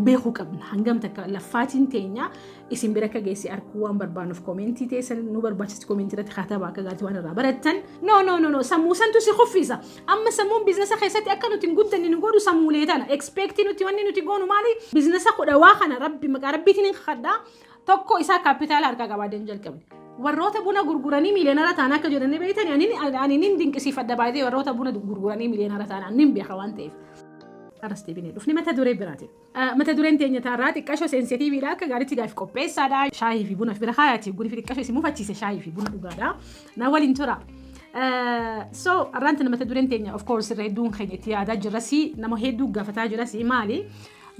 beekuu qabna hangam takka laffaatiin teenya isin bira akka geessi arkuu waan barbaanuuf koomentii teessan nu barbaachisu koomentii irratti katabaa akka gaati waan irraa barattan no sammuu santu si kuffisa amma sammuun biizinasa keessatti akka nuti hin guddanne nu godhu sammuulee tana expectii nuti wanni nuti goonu maali biizinasa kudhawaa kana rabbi maqaa rabbiitiin hin kadhaa tokko isaa kaapitaala harkaa qabaadeen jalqabne warroota buna gurguranii miiliyoonara ta'an akka jedhanii beeytanii ani nin dinqisiifadha baay'ee warroota buna gurguranii miiliyoonara ta'an nin beeka waan ta'eef arrastee binee dhufni mata duree biraati. Mata dureen teenya taarraa xiqqashoo seensitiiviidha akka gaariitti gaafi qopheessaadha. Shaayii fi buna bira kaayaati guri fi xiqqashoo isin mufachiise shaayii fi buna dhugaadha. Na waliin tura. So arraanti mata dureen teenya of course irra hedduun keenya itti yaadaa jirasi nama hedduu gaafataa jirasi maali?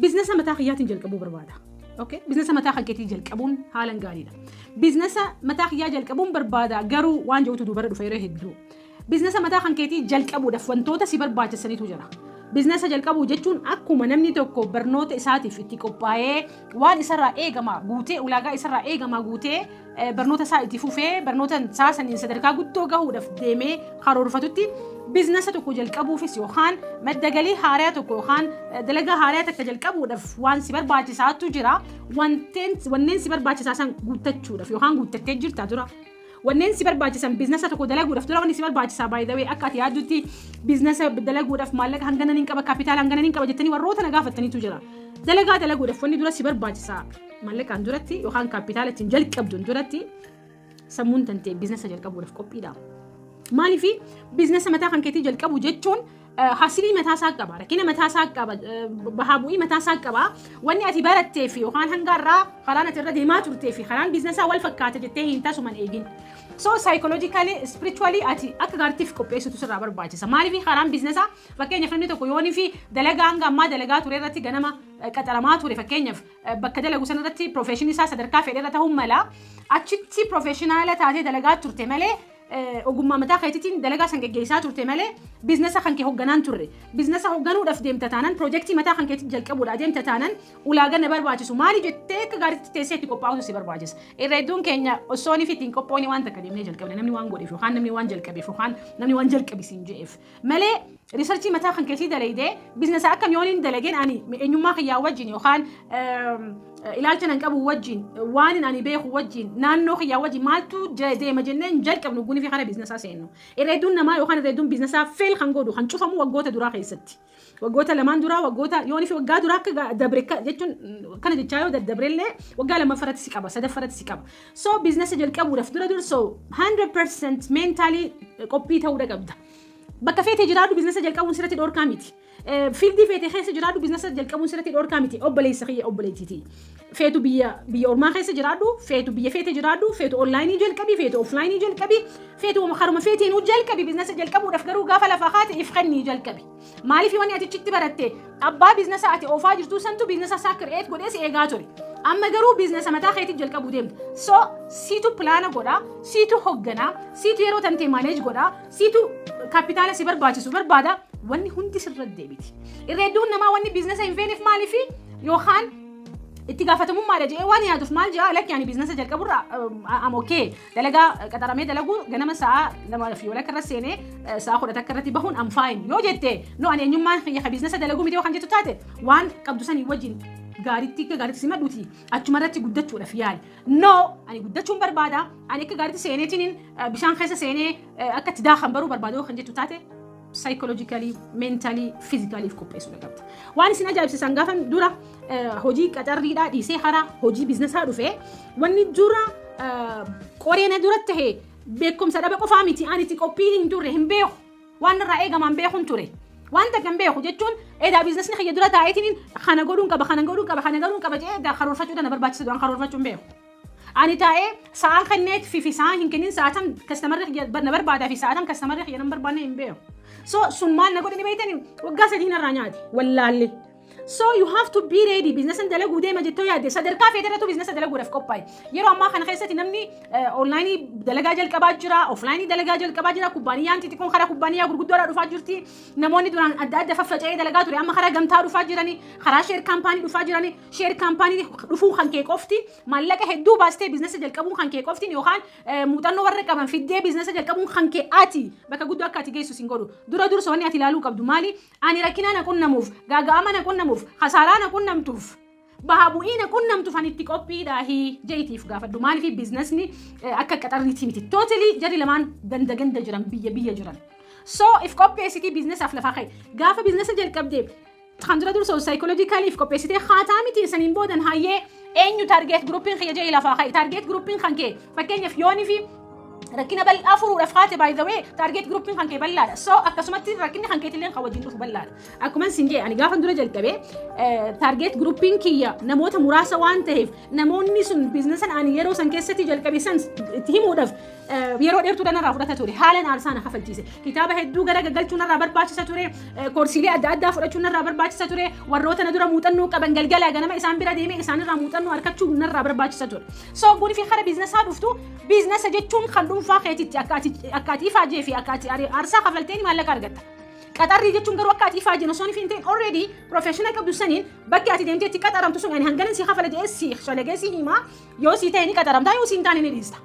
Biizinasa mataa kiyyaatiin jalqabuu barbaada. Okay? Biizinasa mataa keetii jalqabuun haalan gaariidha. Biizinasa mataa kiyyaa jalqabuun barbaada garuu waan jedhutu dubara dhufa yeroo hedduu. Biizinasa mataa keetii jalqabuudhaaf wantoota si barbaachisanitu jira. Biizinasa jalqabuu jechuun akkuma namni tokko barnoota isaatiif itti qophaa'ee waan isarraa eegama guutee ulaagaa isarraa eegama guutee barnoota isaa itti fufee barnoota isaa saniin sadarkaa guddoo gahuudhaaf deemee karoorfatutti biizinasa tokko jalqabuufis yookaan madda galii haaraa tokko yookaan dalagaa haaraa takka jalqabuudhaaf waan si barbaachisaatu jira wanneen si barbaachisaa san guuttachuudhaaf yookaan guuttattee jirtaa dura. Wanneen si barbaachisan biizinasa tokko dalaguudhaaf dura wanni si barbaachisaa by the way akka ati yaaddutti biizinasa dalaguudhaaf maallaqa hangana nin qaba kaapitaala hangana nin qaba jettanii warroota na gaafataniitu jira. Dalagaa dalaguudhaaf wanni dura si barbaachisaa maallaqaan duratti yookaan kaapitaala ittiin jalqabduun duratti sammuun tantee biizinasa jalqabuudhaaf qophiidha. Maaliif biizinasa mataa kan keetii jalqabu jechuun hasilii mataasaa qaba rakkina mataasaa qaba bahaa bu'ii mataasaa qaba wanni ati barattee fi yookaan hangaarraa karaan ati irra deemaa turtee fi karaan biizinasa wal fakkaata jettee hin taasuman eegin. So psychologically spiritually ati akka gaariitiif qopheessitu sirraa barbaachisa. Maaliif karaan biizinasa fakkeenyaaf namni tokko yoonii fi dalagaa hanga ammaa dalagaa ture irratti ganama qaxaramaa ture fakkeenyaaf bakka dalagu sana irratti profeshinii isaa sadarkaa fedhe irra ta'uu mala achitti profeshinaala taatee dalagaa turte malee ogummaa mataa keetiitiin dalagaa san geggeessaa turte malee biizinasa kan kee hoogganaan turre biizinasa hoogganuudhaaf deemta taanaan piroojeektii mataa kan keetii jalqabuudhaaf deemta taanaan ulaagaa na barbaachisu maali jettee akka gaariitti teessee itti qophaa'utu si barbaachisa irra hedduun keenya osoo ni fittiin qophooni waan takka deemnee jalqabne namni waan godheef yookaan namni waan jalqabeef yookaan namni waan jalqabisiin je'eef malee riisarchii mataa kan keetii dalaydee biizinasa akkam yooniin dalageen ani eenyummaa kiyyaa wajjin yookaan ilaalcha nan qabu wajjin waan ani beeku wajjin naannoo kiyyaa wajjin maaltu deema jenneen jalqabnu guni fi kana biizinasa seennu irra hedduun namaa yookaan irra hedduun biizinasa feel kan godhu kan cufamu waggoota duraa keessatti waggoota lamaan duraa waggoota yoonii fi waggaa duraa akka dabre jechuun kana jechaa yoo daddabrellee waggaa lamaffaratti si qaba sadaffaratti si qaba so biizinasa jalqabuudhaaf dura dursoo 100% mentally qophii ta'uu qabda bakka feetee jiraadhu biizinasa jalqabuun sirratti dhoorkaa miti. Fiildii feetee keessa jiraadhu biizinasa jalqabuun sirratti dhoorkaa miti obboleessa kiyya obboleettiiti. Feetu biyya ormaa keessa jiraadhu feetu biyya feetee jiraadhu feetu onlaayinii jalqabii feetu offlaayinii jalqabii feetu haruma feeteenuu jalqabii biizinasa jalqabuudhaaf garuu gaafa lafa kaate ifqannii jalqabi. Maaliif wanni ati achitti baratte abbaa biizinasa ati oofaa jirtu santu biizinasa isaa kireet godhee si eegaa ture. Amma garuu biizinasa mataa keetii jalqabuu deemta. So siitu pilaana godhaa siitu hoogganaa siitu yeroo tantee maaneej godhaa siitu kaapitaala si barbaachisu barbaada wanni hundi sirra deebiti. Irra hedduun namaa wanni biizinasa hin feeneef maaliif yookaan itti gaafatamummaadha jedhee waan yaaduuf maal jedhaa lakki ani biizinasa jalqaburra amokee dalagaa qaxaramee dalaguu ganama sa'a lama fi walakka irra seenee sa'a 10 akka irratti bahuun am fine yoo jette no ani eenyummaan kiyya biizinasa dalaguu miti yookaan jettu taate waan qabdu sanii wajjin gaariitti akka gaariitti si madhuuti achuma irratti guddachuudhaaf yaali. No ani guddachuun barbaada ani akka gaariitti seeneetiin bishaan keessa seenee akka itti daakan baruu barbaada yookaan jettu taate psychologically, mentally, physically qopheessuu qabda. Waan isin ajaa'ibsiisan gaafan dura hojii qaxarriidhaa dhiisee hara hojii biizinasaa dhufee wanni dura qoreena dura tahee beekumsa dhaba qofaa miti ani itti qophii hin turre hin beeku waan irraa eegamaan beekuun ture. Waan takka hin beeku jechuun edaa biizinasni kiyya dura taa'eetiin kana godhuun qaba kana godhuun qaba kana godhuun qaba jedhee karoorfachuu na barbaachisa waan karoorfachuu hin beeku. Ani taa'ee sa'aan kenneet fi sa'aan hin kennin sa'aatan kastamarri na barbaadaa fi sa'aatan kastamarri kiyya nan barbaanne hin beeku. So sun maal na godhani beeytani waggaa 3 irraa nyaati wallaalle. So you have to be ready business and dalaguu deema jettoo yaadde sadarkaa feeteratu business dalaguudhaaf qophaa'e. Yeroo ammaa kana keessatti namni online dalagaa jalqabaa jira offline dalagaa jalqabaa jira kubbaaniyaan xixiqqoon karaa kubbaaniyaa gurguddoodhaa dhufaa jirti. Namoonni duraan adda adda faffaca'ee dalagaa ture amma karaa gamtaa dhufaa jirani karaa share company dhufaa jirani share company dhufuu kan kee qofti maallaqa hedduu baastee business jalqabuu kan kee qofti yookaan muuxannoo warra qaban fiddee business jalqabuu kan kee ati bakka guddoo akka ati geessu sin godhu dura dursa wanni ati ilaaluu qabdu maali ani rakkina na qunnamuuf gaaga'ama na qunnamuuf خسارة نكون نمتوف bahabu'ina qunnamtu fanitti qophiidha hi jeetiif gaafadhu maaliif biizinasni akka qaxarriitii miti totally jarri lamaan ganda jiran biyya jiran so if qopheessiti biizinasaaf lafa ka'e gaafa biizinasa jalqabdee kan dura dursa psychologically if qopheessitee haataa miti saniin boodan hayyee eenyu target groupin kiyya jee lafa ka'e target groupin kan kee fakkeenyaaf yoonii fi rakkina bal'aa furuudhaaf haate by the way target groupin kan kee bal'aadha so akkasumatti rakkinni kan keetillee kan wajjin dhufu bal'aadha akkuma sin jee ani gaafa dura jalqabee target groupin kiyya namoota muraasa waan ta'eef namoonni sun biizinasa ani yeroo san keessatti jalqabe san itti himuudhaaf yeroo dheertuu danarraa fudhata ture haalaan aarsaana kafalchiise kitaaba hedduu gara galgalchuu narraa barbaachisa ture koorsiilee adda addaa fudhachuu narraa barbaachisa ture warroota na dura muuxannoo qaban galgala ganama isaan bira deemee isaanirraa muuxannoo harkachuu narraa barbaachisa ture so guni fi kara biizinasaa dhuftu biizinasa jechuun kan dhuunfaa keetitti akkaatii faajee fi akkaatii aarsaa kafalteen maallaqa argatta qaxarrii jechuun garuu akkaatii faajee osoo hin ta'in already professional qabdu saniin bakki ati deemteetti qaxaramtu sun ani hanganan si kafala jedhee si shalegee si himaa yoo si ta'e ni qaxaramtaa yoo si hin taane ni dhiista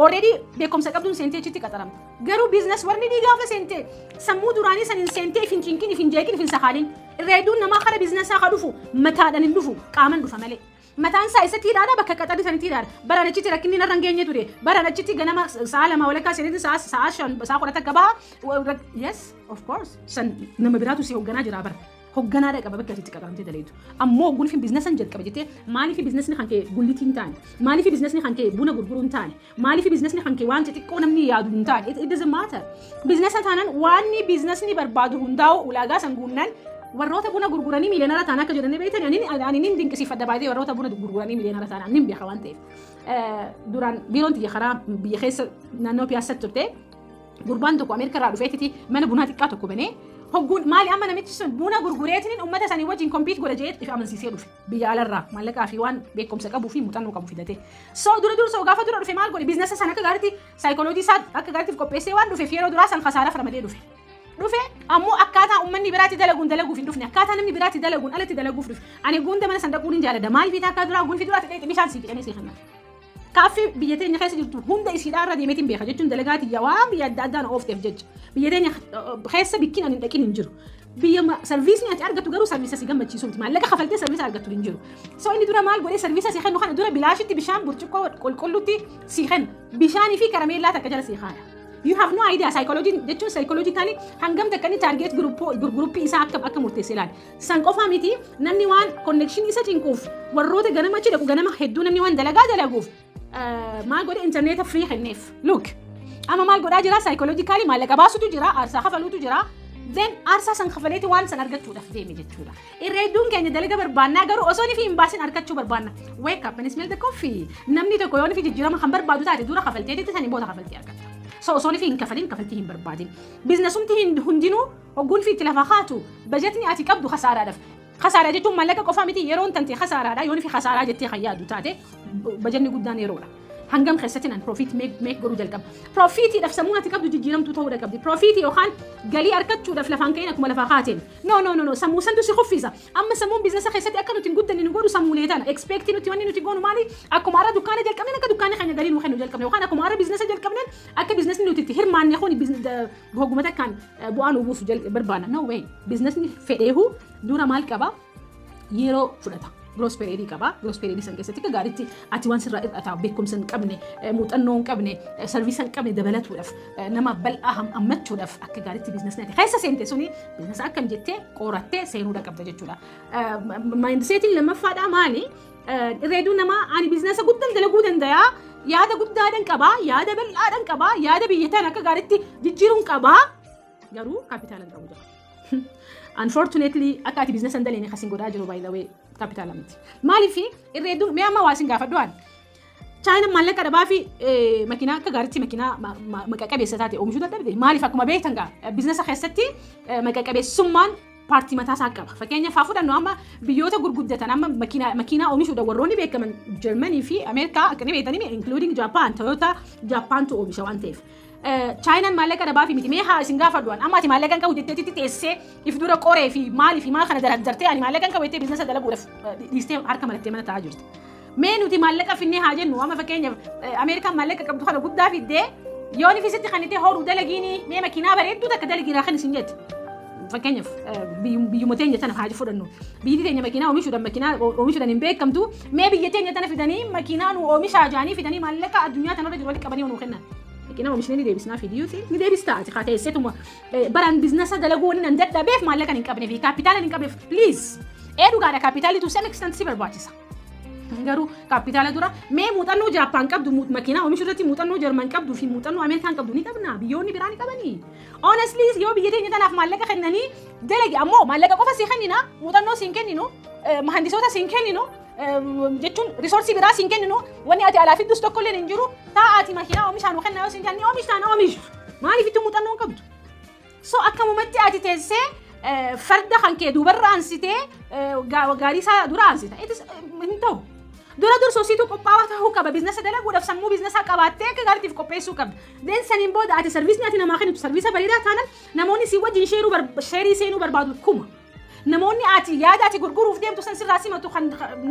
already beekumsa qabduun seentee achitti qaxaramta garuu biizines warri ni gaafa seentee sammuu duraanii saniin seentee ifin cinqin ifin jeeqin ifin sakaalin irreeduun namaa kara biizinesaa ka dhufu mataadhaan hin dhufu qaaman dhufa malee mataan isaa isatti hidhaadha bakka qaxarri sanitti hidhaadha baraan achitti rakkinni narra hin geenye ture baraan achitti ganama sa'a lama walakkaa sanitti sa'a shan sa'a kudha takka baha yes of course san nama biraatu si hoogganaa jira bara hogganaadha qaba bakka itti qaxaramtee daleetu ammoo gun fi biizinesan jalqaba jettee maaliif biizinesni kan kee gullitiin taane maaliif biizinesni kan kee buna gurguruun taane maaliif biizinesni kan kee waan xixiqqoo namni yaadu hin taane it doesn't matter biizinesa taanaan waanni biizinesni barbaadu hundaa'u ulaagaa san guunnan warroota buna gurguranii miiliyoonara ta'an akka jedhanii beektan ani nin dinqisiifadha baay'ee warroota buna gurguranii miiliyoonara ta'an nin beeka waan ta'eef duraan biiroon tiyya karaa biyya keessa naannoo piyaasatti turte gurbaan tokko Ameerikaa irraa dhufeetiti mana bunaa xiqqaa tokko banee hogguun maali amma namichi sun buna gurgureetiin uummata sanii wajjin kompiit godha jedhee ifi amansiisee dhufe biyya alarraa maallaqaa fi waan beekumsa qabuu fi muuxannoo qabu fidate so dursa gaafa dura dhufe maal godhe biizinesa san akka gaariitti saayikooloojii isaa akka gaariitti qopheessee waan dhufeef yeroo duraa san kasaaraaf ramadee dhufe ammoo akkaataa uummanni biraatti dalaguuf hin dhufne akkaataa namni biraatti dalaguun alatti dalaguuf dhufe ani gunda mana sandaquun hin jaalladha maaliif akka duraa gunfi duraatti dheedhi bishaan sii qicanii sii kennan kaaffii biyya teenya keessa jirtu hunda isiidhaa irra deemeetiin beeka jechuun dalagaati waan biyya adda addaan oofteef jecha biyya teenya keessa bikkiin ani hin dhaqin hin jiru biyya sarviisni ati argattu garuu sarviisa si gammachiisu miti maallaqa kafaltee sarviisa argattu hin jiru so inni dura maal godhee sarviisa si kennu kana dura bilaashitti bishaan burcuqqoo qulqullutti si kenna bishaanii fi karameellaa takka jala si kaaya you have no idea psychology jechuun psychologically hangam takkani target group isaa akka murteessee ilaali san qofa miti namni waan connection isa cinquuf warroota ganama achi dhaqu ganama hedduu namni waan dalaguuf maal godhe internet free kenneef look amma maal godhaa jira psychologically maallaqa baasutu jira aarsaa kafaluutu jira then aarsaa san kafaleeti waan san argachuudhaaf deeme jechuudha irreedduun keenya dalaga barbaannaa garuu osoo ni fi hin baasin argachuu barbaanna wake up and smell the coffee namni tokko yoo ni fi jijjiirama kan barbaadu taate dura kafalteetitti sanii booda kafaltee argatta so osoo ni fi hin kafaltii hin barbaadin biizinesumti hundinuu hogguun fi itti lafa kaatu bajetni ati qabdu kasaaraadhaaf kasaaraa jechuun maallaqa qofaa miti yeroon tante kasaaraadha yoo ni fi kasaaraa jettee kan yaadu taate bajetni guddaan yeroodha hangam keessatti nan profit make godhuu jalqaba profitiidhaaf sammuu ati qabdu jijjiiramtuu ta'uu qabdi profiti yookaan galii argachuudhaaf lafaan ka'in akkuma lafaa kaateen no sammuu santu si kuffisa amma sammuun biizinesa keessatti akka nuti hin guddanne nu godhu sammuulee tana expecti nuti wanni nuti goonu maali akkuma arra dukkaana jalqabneen akka dukkaana keenya galii nu kennu jalqabne yookaan akkuma arra biizinesa jalqabneen akka biizinesni nuti itti hirmaanne kun hogguma takkaan bu'aa nu buusu barbaanna no way biizinesni fedheehu dura maal qaba yeroo fudhata gross period qaba gross period san keessatti ka gaariitti ati waan sirraa irrataa beekumsa hin qabne muuxannoo hin qabne service hin qabne dabalatuudhaaf nama bal'aa hammachuudhaaf akka gaariitti biizinasni ati keessa seente suni biizinasa akkam jettee qorattee seenuudha qabda jechuudha mindsetiin lammaffaadhaa maali irreeduu namaa ani biizinasa guddaan dalaguu danda'a yaada guddaadhaan qaba yaada bal'aadhaan qaba yaada biyyataan akka gaariitti jijjiiruun qaba garuu kaapitaalaan qabu jira unfortunately akka ati biizinasa hin daleene kasin godhaa jiru by the way capital amiti maalifi irreedduun mee amma waasin gaafadhuan China maallaqa dhabaa fi makiinaa akka gaariitti makiinaa maqaqabeessa taate oomishuu dadhabde maaliif akkuma beektan gaa biizinasa keessatti maqaqabeessummaan paartii mataa isaa qaba fakkeenyaaf haa fudhannu amma biyyoota gurguddatan amma makiinaa oomishuudha warroonni beekaman Germany fi Amerikaa akka ni beektanii including Japan Toyota Japantu oomisha waan ta'eef Chaayinaan maallaqa dhabaa fi miti mee haa isin gaafadhuan amma ati maallaqa qabu jetteetti teessee if dura qoree fi maaliif maal kana dardartee ani maallaqa qabu jettee biizinasa dalaguudhaaf dhiistee harka malattee mana taa'aa jirti. Mee nuti maallaqa finnee haa jennu amma fakkeenyaaf Ameerikaan maallaqa qabdu kana guddaa fiddee yoo ni fisitti kan itti horuu dalagiini mee makiinaa bareedduu takka dalagiiraa kan isin jette. fakkeenyaaf biyyuma teenya tana haa fudhannu biyyi teenya makiinaa oomishuudhaan hin beekamtu mee biyya teenya tana fidanii makiinaa nu oomishaa jaanii fidanii maallaqa addunyaa tanarra jiru walitti qabanii nu kennan makiinaa oomishanii ni deebisnaa fidiyuuti ni deebistaa ati haa teesseetuma baraan biizinasa dalaguu waliin hin dadhabeef maallaqa hin qabneef kaapitaala hin qabneef please dhugaadha kaapitaalli to some extent si barbaachisa. Garuu kaapitaala dura mee muuxannoo Jaappaan qabdu makiinaa oomishuu irratti muuxannoo Jarman qabdu fi muuxannoo Ameerikaan qabdu ni qabna biyyoonni biraa ni qabanii. Honestly yoo biyya teenya tanaaf maallaqa kennanii dalagi ammoo maallaqa qofa sii kennina muuxannoo siin kenninu mahandisoota siin kenninu jechuun risoorsii biraa siin kenninu wanni ati alaa fiddus tokko illee hin jiru taa'aati makiinaa oomishaan kenna yoo siin jenni oomishaan oomishu maaliif itti muuxannoo qabdu. So akkamumatti ati teessee farda kan kee duubarra ansitee gaarii isaa dura ansita hin ta'u. Dura soosiitu qophaa'aa ta'uu qaba biizinasa dalaguudhaaf sammuu biizinasaa qabaattee akka gaariitiif qopheessuu qabda. Deen saniin booda ati sarviisni ati namaa kennitu sarviisa bareedaa taanaan namoonni si wajjin sheerii seenuu barbaadu kuma. Namoonni ati yaada ati gurguruuf deemtu san sirraa simatu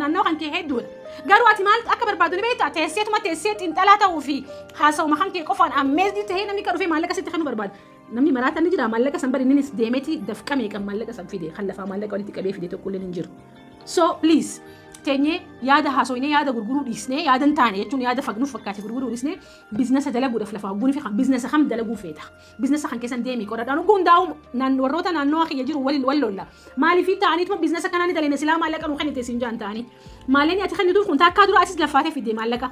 naannoo kan kee hedduudha. Garuu ati maal akka barbaadu ni beektaa teessee xiinxalaa ta'uu fi haasa'uma kan kee qofaan ammeesdi ta'ee namni kan dhufee maallaqa sitti kennuu barbaadu. Namni maraata ni jira maallaqa san bari innis deemeeti dafqamee kan maallaqa san fide kan lafaa maallaqa walitti qabee fide tokko illee hin jiru. So please teenyee yaada haasoinee yaada gurguruu dhiisnee yaada hin taane jechuun yaada fagnuuf fakkaate gurguruu dhiisnee biizinasa dalaguudhaaf lafa hogguun fi kan biizinasa kam dalaguu feeta biizinasa kan keessan deemee qoradhaan hundaa'u warroota naannoo kiyya jiru waliin wal lolla maaliif ta'aniituma biizinasa kanaan ni dalene silaa maallaqa nu kennite siin jaan ta'anii maalleen ati kennituuf kun taakkaa dura asis lafaatee fidee maallaqa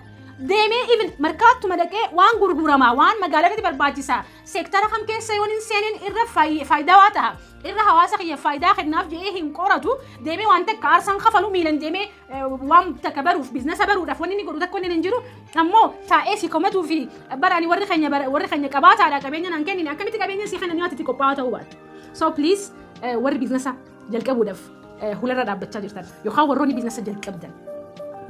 deemee even markaattuma dhaqee waan gurguramaa waan magaalatti barbaachisaa seektara kam keessa yoon hin seenin irra faayidaa ta'a irra hawaasa kiyya faayidaa kennaaf jedhee hin qoratu deemee waan takka aarsaan kafalu miilan deemee waan takka baruuf biizinasa baruudhaaf wanni inni godhu takka inni hin jiru ammoo taa'ee si komatuu fi baraani warri keenya qabaataadha qabeenya naan kennine akkamitti qabeenya si kennan yoo ati qophaa'aa ta'uu baattu. So please warri biizinasa jalqabuudhaaf hularra dhaabbachaa jirtan yookaan warroonni biizinasa jalqabdan.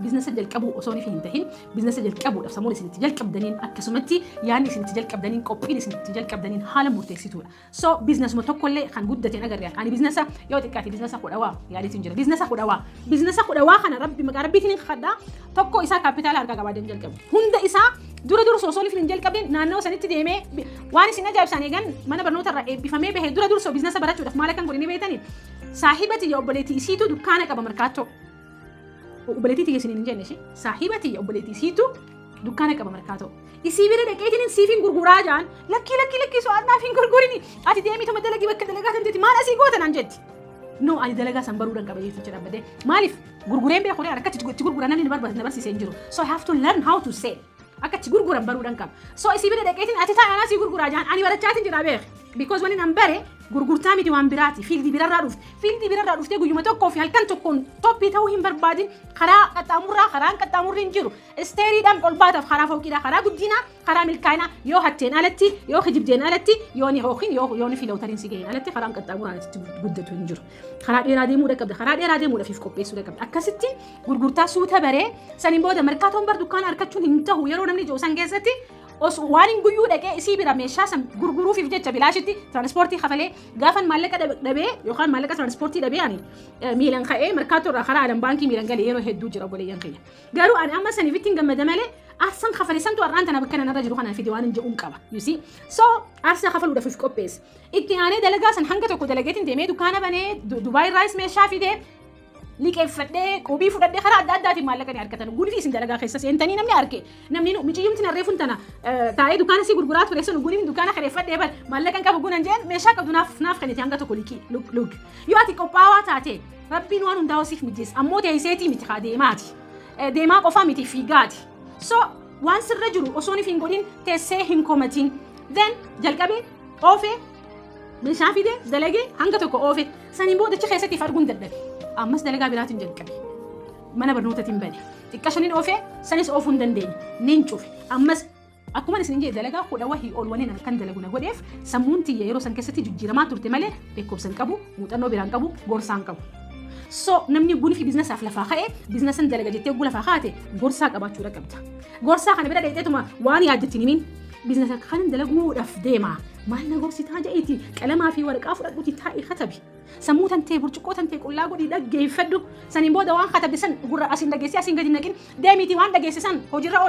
Biizinasa jalqabuu osoo hin tahin biizinasa jalqabuudhaaf sammuu isinitti jalqabdaniin akkasumatti yaadni isinitti jalqabdaniin qophiin isinitti jalqabdaniin haala murteessituudha. So biizinasuma tokkollee kan guddateen agarre ani biizinasa yoo xiqqaate biizinasa kudhawaa yaadiitiin jira biizinasa kudhawaa kana maqaa rabbiitiin kadhaa tokko isaa kaapitaala harkaa qabaadeen jalqabu hunda isaa dura osoo hin jalqabdeen naannoo sanitti deemee waan isin ajaa'ibsaan eegan mana barnootarraa eebbifamee bahee dura biizinasa barachuudhaaf maal akkan godhanii beektanii saahibati obboleettii isiitu dukkaana qaba markaattoo. Obboleettii tiyya isiniin hin jenne ishee saahibati obboleettii isiitu dukkaana qaba markaatoo isii bira dhaqeetiin siifin gurguraa jaan lakkii so'aadnaaf hin gurgurini ati deemituma dalagii bakka dalagaa san jetti maal asii gootanaan jetti no ani dalagaa san baruudhaan qaba jechuudha dhaabbatee maaliif gurgureen beeku akkatti itti gurguran namni na barsiisee hin jiru so I have to learn how to sell akkatti gurguran baruudhaan qaba so isii bira dhaqeetiin ati taa'anaa sii gurguraa jaan ani barachaatiin jira beek because wani nan bare gurgurtaa miti waan biraati fiildi birarraa dhuftee guyyuma tokkoo fi halkan tokkoon toppii ta'uu hin barbaadin karaa qaxxaamurri hin jiru isteeriidhaan ol baataaf karaa fooqiidhaa karaa guddinaa karaa milkaa'inaa yoo hatteen alatti yoo hijibdeen alatti yoo ni hookin yoo ni filootariin si ga'een alatti karaan qaxxaamuraan itti guddatu hin jiru karaa dheeraa deemuudha qabda karaa dheeraa deemuudhaaf qopheessuudha qabda akkasitti gurgurtaa suuta baree saniin booda markaatoon bar dukkaana argachuun hin ta'u yeroo namni ijoo san keessatti waan hin guyyuu dhaqee isii bira meeshaa san gurguruufiif jecha bilaashitti tiraanspoortii kafalee gaafan maallaqa dhabee yookaan maallaqa tiraanspoortii dhabee ani miilan ka'ee markaatoo irraa karaa alam baankii miilan galee yeroo hedduu jira obboleeyyan keenya garuu ani amma saniif ittiin gammada malee aarsan kafalee santu har'aan tana bakka nanarra jiru kanaan fide waan hin jedhuun qaba you see so aarsaa kafaluudhaaf qopheesse itti aanee dalagaa san hanga tokko dalageetiin deemee dukkaana banee Dubaay raayis meeshaa fidee liqeeffadhee qubii fudhadhee karaa adda addaatiin maallaqa ni argatan guni fi isin dalagaa keessa seentanii namni arge namni michiyyumti narreefuun tana taa'ee dukkaana si gurguraa ture sun guni dukkaana kareeffadhee bar maallaqa hin qabu gunan jeen meeshaa qabdu naaf kennite hanga tokko luk yoo ati qophaawaa taate rabbiin waan hundaa siif mijeessa ammoo teesseetii miti haa deemaa qofaa miti fiigaati so waan sirra jiru osoo hin godhin teessee hin komatiin then jalqabee oofee meeshaa fidee dalagee hanga tokko oofee saniin boodachi keessatti arguun dadhabe. Ammas dalagaa biraatiin jalqabe mana barnootaatiin bane xiqqa shaniin oofee sanis oofuu hin dandeenye nin cufe ammas akkuma isin jedhe dalagaa kudha wahii ol waniin kan dalagu na godheef sammuun tiyya yeroo san keessatti jijjiiramaa turte malee beekumsa hin qabu muuxannoo biraan qabu gorsaa hin qabu so namni guni fi biizinasaaf lafaa ka'ee biizinasan dalaga jettee oguu lafaa kaate gorsaa qabaachuudha qabda gorsaa kana bira dheeteetuma waan yaaddattiin himin biizinasa kanan dalaguudhaaf deemaa maal na gorsitaa jedheeti qalamaa fi waraqaa fudhadhuuti taa'ee katabi sammuu tantee burcuqqoo tantee qullaa godhii dhaggeeffadhu saniin booda waan katabbisan gurra asiin dhageessee asiin gadi naqin deemiitii waan dhageessisan hojiirra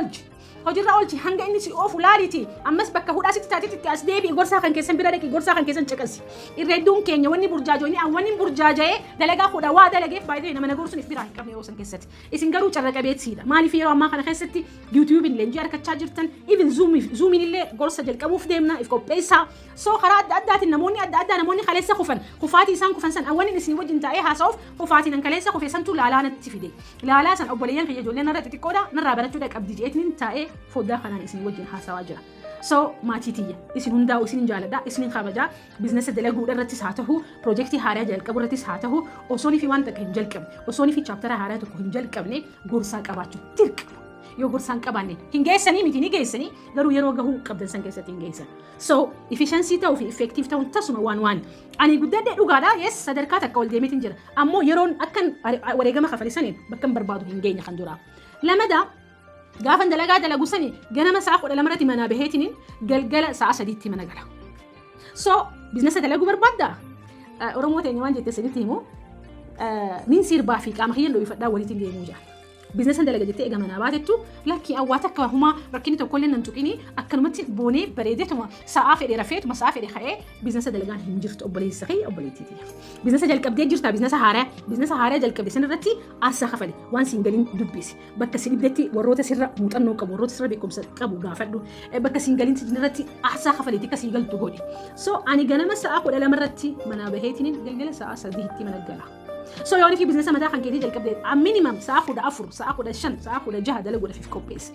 oolchi hanga inni si oofu laaliiti ammas bakka hudhaa sitti taatitti as deebi'i gorsaa kan keessan bira dhaqi gorsaa kan keessan caqasi irreedduun keenya wanni burjaajoonni wanni burjaaja'ee dalagaa hudha waa dalageef baay'ee nama nagorsuun if biraa hin qabne yeroo san keessatti isin garuu carra qabeetsiidha maaliif yeroo ammaa kana keessatti yuutiyuubiin leenjii harkachaa jirtan even zuumiin illee gorsa jalqabuuf deemna if qopheessaa soo karaa adda addaatiin namoonni adda addaa namoonni kaleessa kufaatii isaan kufan san awwanni isin wajjin taa'ee haasa'uuf kufaatiin an kaleessa kufe santu laalaa natti fide laalaa san obboleeyyan kiyya ijoolleen narra xixiqqoodha narraa barachuudha qabdi jeetiin taa'ee foddaa kanaan isin wajjin haasawaa jira. So maatii tiyya isin hundaa'u isin jaaladha isin kabajaa biizinasa dalaguudha irrattis haa ta'u piroojeektii haaraa jalqabu irrattis haa ta'u osoon fi waan takka hin jalqabne osoon fi chaaptara haaraa tokko hin jalqabne gorsaa qabaachuu dirqama. Yoo gorsaan qabaanne hin geessanii miti ni geessanii garuu yeroo gahuu qabdan san keessatti hin geessan. So efficiency ta'uu fi effective ta'uun tasuma waan ani guddadhee dhugaadha yes sadarkaa takka ol deemeetiin jira ammoo yeroon akkan wareegama kafalisaniin bakka hin barbaadu hin geenye kan duraa. Lamada gaafan dalagaa dalagu sani ganama sa'a 12 irratti mana baheetiniin galgala sa'a 3tti mana gala. So biizinasa dalaguu barbaadda Oromoo teenya waan jettee sanitti himu nin sirbaa fi qaama kiyyaan dhoofadhaa walitti deemuu jira. Biizinasa dalaga jettee eega manaa baatettu lakkii awwaata akka humaa rakkinni tokkollee nan tuqini akkanumatti boonee bareedeetuma sa'aa fedhee rafeetuma sa'aa fedhee ka'ee biizinasa dalagaan hin jirtu obboleessa fi obboleettiiti. Biizinasa jalqabdee jirta biizinasa haaraa jalqabde san irratti aarsaa kafale waan siin galiin dubbisi bakka si dhibdetti warroota sirra muuxannoo qabu warroota sirra beekumsa qabu gaafadhu bakka siin galiin si irratti aarsaa kafaleeti akka sii galtu godhi. So ani ganama sa'a 12 irratti manaa baheetiniin galgala sa'a 3tti mana gala. So yooni fi biizinasa mataa kan keetii jalqabdee minimum sa'a 14 sa'a 15 sa'a 16 dalaguudha fi qopheessi.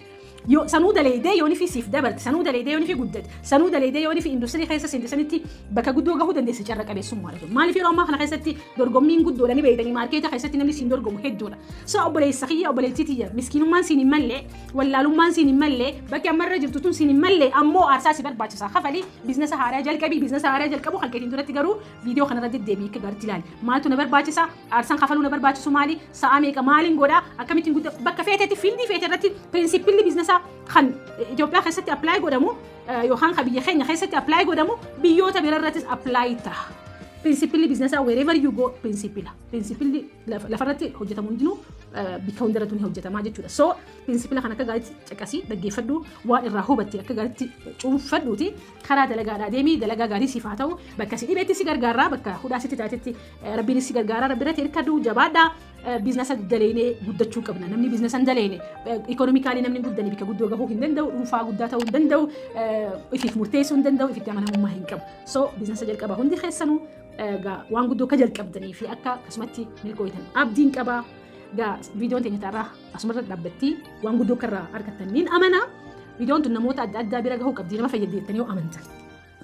Yoo sanuu daleedee yooni fi siif dabarte sanuu daleedee yooni fi guddate sanuu daleedee yooni fi industirii keessa seentisanitti bakka guddoo gahuu dandeessi carra qabeessummaa dha. Maaliif yeroo ammaa kana keessatti dorgommiin guddoodha ni beeytanii maarkeeta keessatti namni siin dorgomu hedduudha. So obboleessa kiyya obboleettii tiyya miskiinummaan siin hin mallee wallaalummaan siin hin mallee bakki ammarra jirtu tun siin hin mallee ammoo aarsaa si barbaachisa kafalii biizinasa haaraa jalqabu kan keetiin duratti garuu viidiyoo kanarra deddeebii akka garti ilaali maaltu na barbaachisa aarsaan kafaluu na barbaachisu maali sa'a meeqa maaliin godha akkamittiin guddaa bakka feeteetti fiildii feete irratti pirinsipilli biizinasa kan Itoophiyaa keessatti apply godhamu yookaan kan biyya keenya keessatti apply godhamu biyyoota bira irrattis apply ta'a. Pirinsipilli biizinasa wherever you go pirinsipilli lafarratti hojjetamu hundinuu bikka hundarratti ni hojjetamaa jechuudha. So pirinsipila kan akka gaariitti caqasii dhaggeeffadhu waan irraa hubatte akka gaariitti cuunfadhuuti karaa dalagaadhaa deemii dalagaa gaarii siif haa ta'u bakka si dhibeetti si gargaaraa bakka hudhaa sitti taatetti rabbiin si gargaaraa rabbi irratti hirkadhu jabaadhaa biizinasa daleenee guddachuu qabna namni biizinasa daleene ikonomikaalii namni guddanii bikka guddoo gahuu hin danda'u dhuunfaa guddaa ta'uu hin danda'u ifiif murteessuu hin danda'u ifitti amanamummaa hin qabu. So biizinasa jalqaba hundi keessanuu waan guddoo akka jalqabdanii fi akka akkasumatti milkooytan abdiin qabaa. Viidiyoon teenya taarraa asumarra dhaabbattii waan guddoo akka irraa argattan niin amana. Viidiyoon tun namoota adda addaa bira gahuu qabdi nama fayyaddeettanii yoo amantan.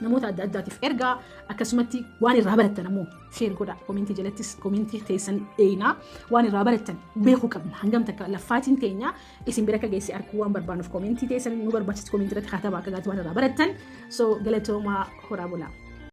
Namoota adda addaatiif ergaa akkasumatti waan irraa barattan ammoo sheer godha koomentii jalattis koomentii teessan dheenaa waan irraa barattan beekuu qabna hangam takka laffaatiin teenya isin bira akka geesse arkuu waan barbaanuuf koomentii teessan nu barbaachisu koomentii irratti katabaa akka gaati waan irraa barattan so galatoomaa horaa bulaa.